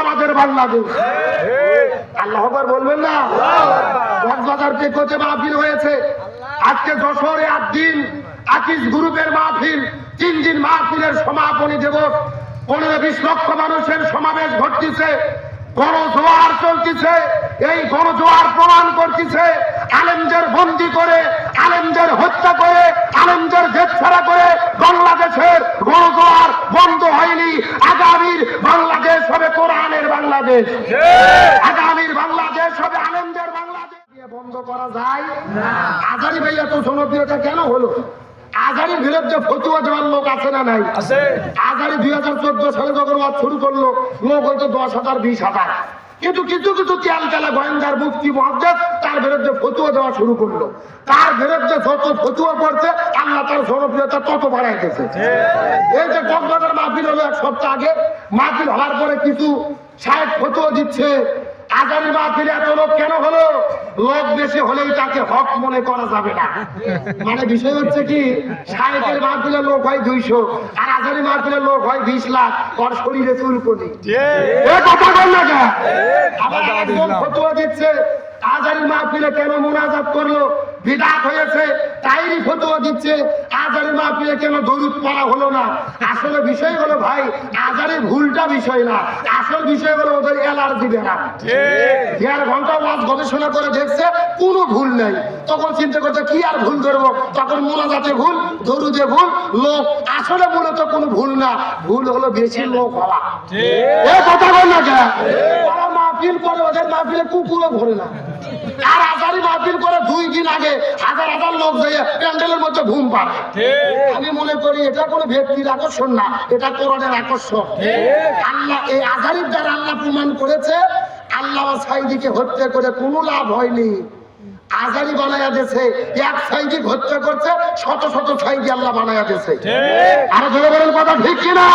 আমাদের বাংলাদেশ। আল্লাহ আকবার বলবেন না? কক্সবাজার টেকোতে মাহফিল হয়েছে, আজকে যশোরে আদিন আকিস গ্রুপের মাহফিল, 3 দিন মাহফিলের সমাপনী দিবস, 15-20 লক্ষ মানুষের সমাবেশ ঘটতেছে, গণজোয়ার চলতেছে। এই গণজোয়ার প্রমাণ করতেছে আলেমদের বন্দী করে, আলেমদের হত্যা করে, আলেমদের জেলছাড়া করে বাংলাদেশের গণজোয়ার বন্ধ হয়নি। আগামীর বাংলাদেশ হবে কোরআনের বাংলাদেশ, আগামীর বাংলাদেশ হবে আলেমদের বাংলাদেশ। বন্ধ করা যায় না। আজারি ভাই এত জনপ্রিয়তা কেন হলো? আজারির বিরুদ্ধে ফতুয়া দেওয়ার লোক আছে না নাই? আজারি 2014 সালে যখন ওয়াজ শুরু করলো, লোক হয়তো 10,000 20,000, কিন্তু কিছু কিছু তেলতেলা গোয়েন্দার মুফতি মুহাদ্দিস তার বিরুদ্ধে ফতুয়া দেওয়া শুরু করলো। তার বিরুদ্ধে যত ফতুয়া পড়ছে আল্লাহ তার জনপ্রিয়তা তত বাড়াইতেছে। এই যে কক্সবাজার মাহফিল হলো 1 সপ্তাহ আগে, মাহফিল হওয়ার পরে কিছু সাহেব ফতুয়া দিচ্ছে। আজারি মাহফিলে এত লোক কেন হলো? লোক বেশি হলেই তাকে হক মনে করা যাবে না। মানে বিষয় হচ্ছে কি, সাহেবের মাহফিলে লোক হয় 200, আর আজারি মাহফিলে লোক হয় 20 লাখ, ওর শরীরে চুলকুনি। কথা বল না কেন? আবার একজন ফতোয়া দিচ্ছে আজারি মাহফিলে কেন মুনাজাত করলো, বিদআত হয়েছে, তাইরি ফতোয়া দিচ্ছে আজারি মাহফিলে কেন দরুদ পড়া হলো না। আসলে বিষয় হলো ভাই, আজারি ভুলটা বিষয় না, আসল বিষয় হলো ওদের অ্যালার্জি বেড়া। 1.5 ঘন্টা ওয়াজ গবেষণা করে দেখছে কোনো ভুল নাই, তখন চিন্তা করছে কি আর ভুল করবো, তখন মুনাজাতে ভুল, দরুদে ভুল। লোক আসলে মূলত কোনো ভুল না, ভুল হলো বেশি লোক হওয়া। কথা বল না কেন? ওরা মাহফিল করে, ওদের মাহফিলে কুকুরও ভরে না। আর আজারি মাহফিল করে 2 দিন আগে হাজার হাজার লোক যায় প্যান্ডেলের মধ্যে ঘুম পাড়ে। আমি মনে করি এটা কোনো ব্যক্তির আকর্ষণ না, এটা কোরআনের আকর্ষণ। আল্লাহ এই আজারির দ্বারা আল্লাহ প্রমাণ করেছে আল্লাহ সাইদিকে হত্যা করে কোনো লাভ হয়নি। আজারি বানায়া দিয়েছে, এক সাইদি হত্যা করছে, শত শত সাইদি আল্লাহ বানায়া দিয়েছে। আর ধরে বলেন কথা ঠিক কিনা?